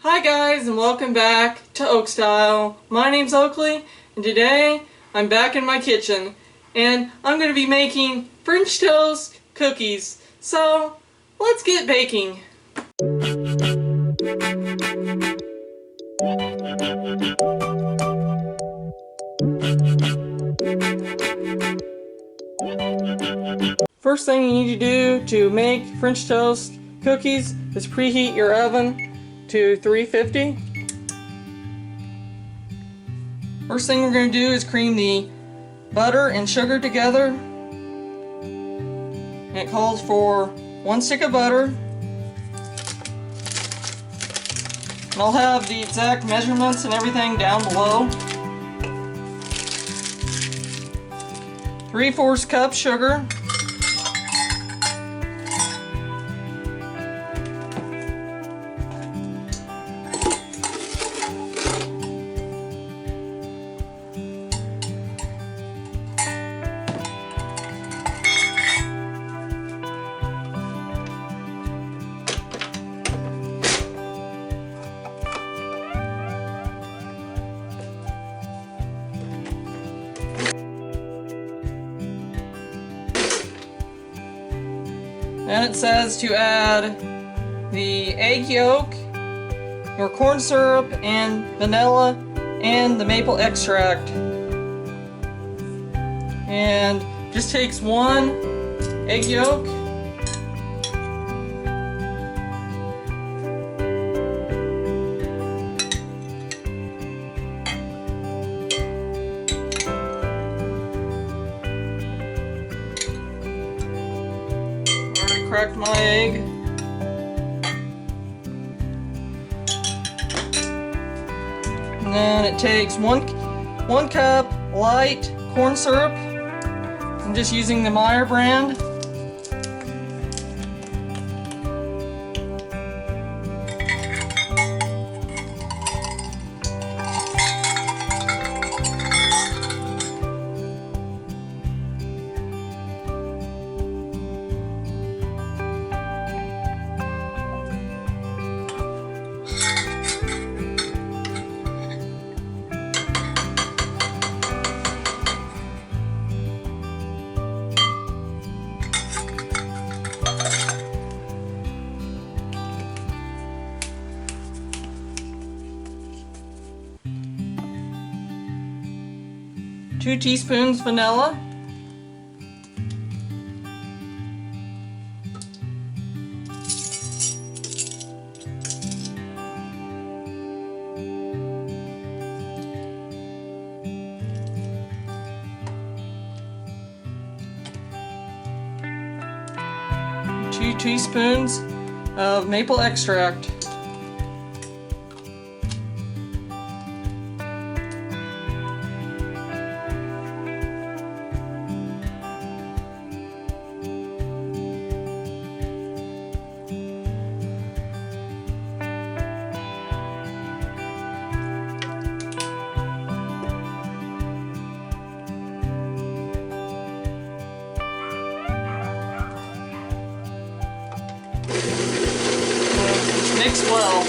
Hi guys, and welcome back to Oak Style. My name's Oakley, and today I'm back in my kitchen and I'm going to be making French toast cookies. So let's get baking. First thing you need to do to make French toast cookies is preheat your oven to 350. First thing we're going to do is cream the butter and sugar together. And it calls for 1 stick of butter. And I'll have the exact measurements and everything down below. 3/4 cup sugar. Then it says to add the egg yolk, your corn syrup, and vanilla, and the maple extract. And just takes 1 egg yolk. Cracked my egg. And then it takes one cup light corn syrup. I'm just using the Meyer brand. Two teaspoons vanilla. Two teaspoons of maple extract. Mix well.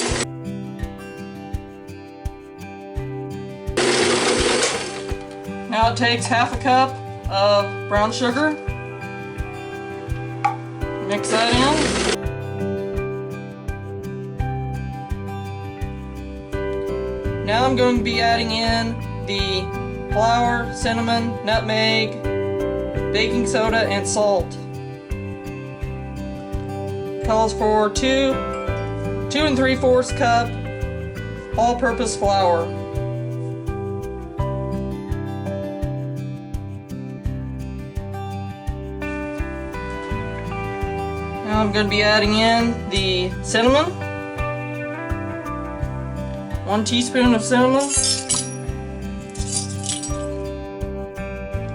Now it takes 1/2 cup of brown sugar. Mix that in. Now I'm going to be adding in the flour, cinnamon, nutmeg, baking soda, and salt. Calls for 2 3/4 cup all-purpose flour. Now I'm going to be adding in the cinnamon. 1 teaspoon of cinnamon.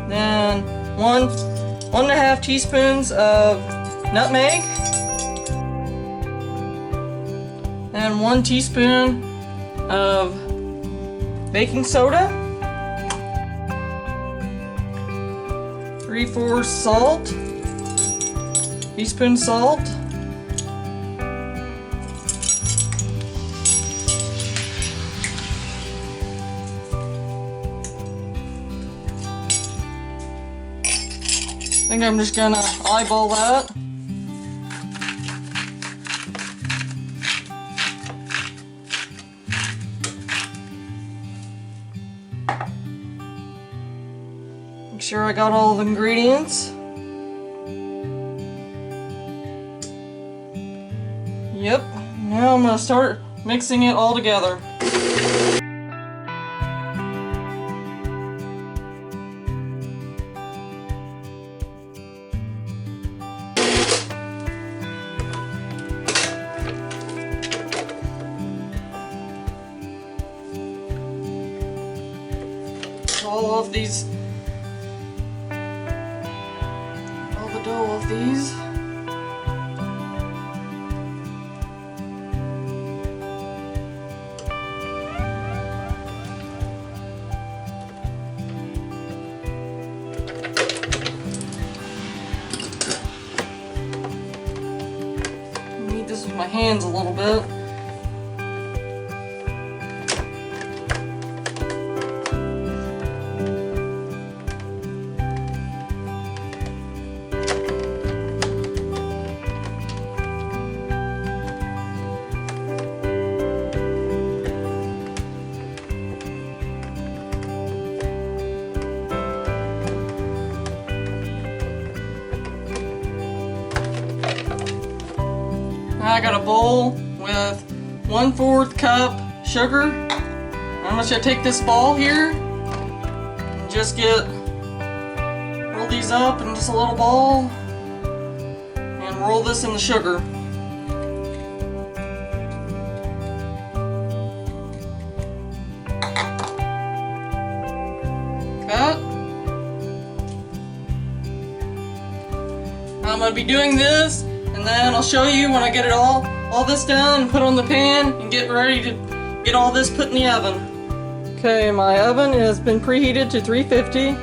Then 1.5 teaspoons of nutmeg. And 1 teaspoon of baking soda, 3/4 salt, teaspoon salt, think I'm just gonna eyeball that. Make sure I got all the ingredients. Yep, now I'm gonna start mixing it all together. All of these, all the dough of these. Knead this with my hands a little bit. Now I got a bowl with 1/4 cup sugar. I'm just gonna take this ball here and just roll these up in just a little ball and roll this in the sugar. That. I'm gonna be doing this, and then I'll show you when I get it all this done and put on the pan and get ready to get all this put in the oven. Okay, my oven has been preheated to 350,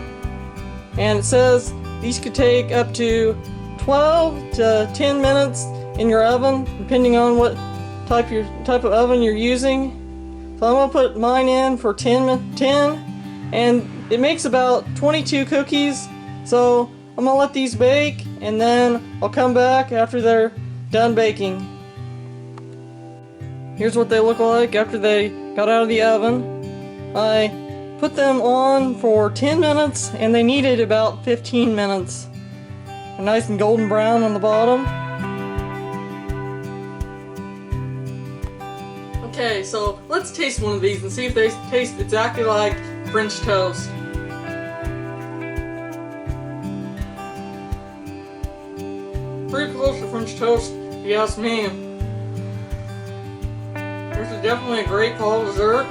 and it says these could take up to 12 to 10 minutes in your oven, depending on what type of oven you're using. So I'm gonna put mine in for 10, and it makes about 22 cookies. So I'm gonna let these bake, and then I'll come back after they're done baking. Here's what they look like after they got out of the oven. I put them on for 10 minutes, and they needed about 15 minutes. They're nice and golden brown on the bottom. Okay, so let's taste one of these and see if they taste exactly like French toast. Pretty close to French toast, if you ask me. This is definitely a great fall dessert.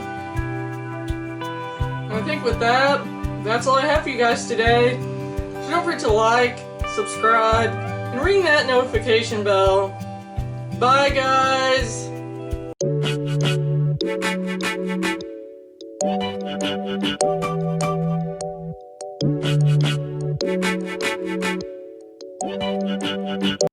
And I think with that, that's all I have for you guys today. So don't forget to like, subscribe, and ring that notification bell. Bye, guys!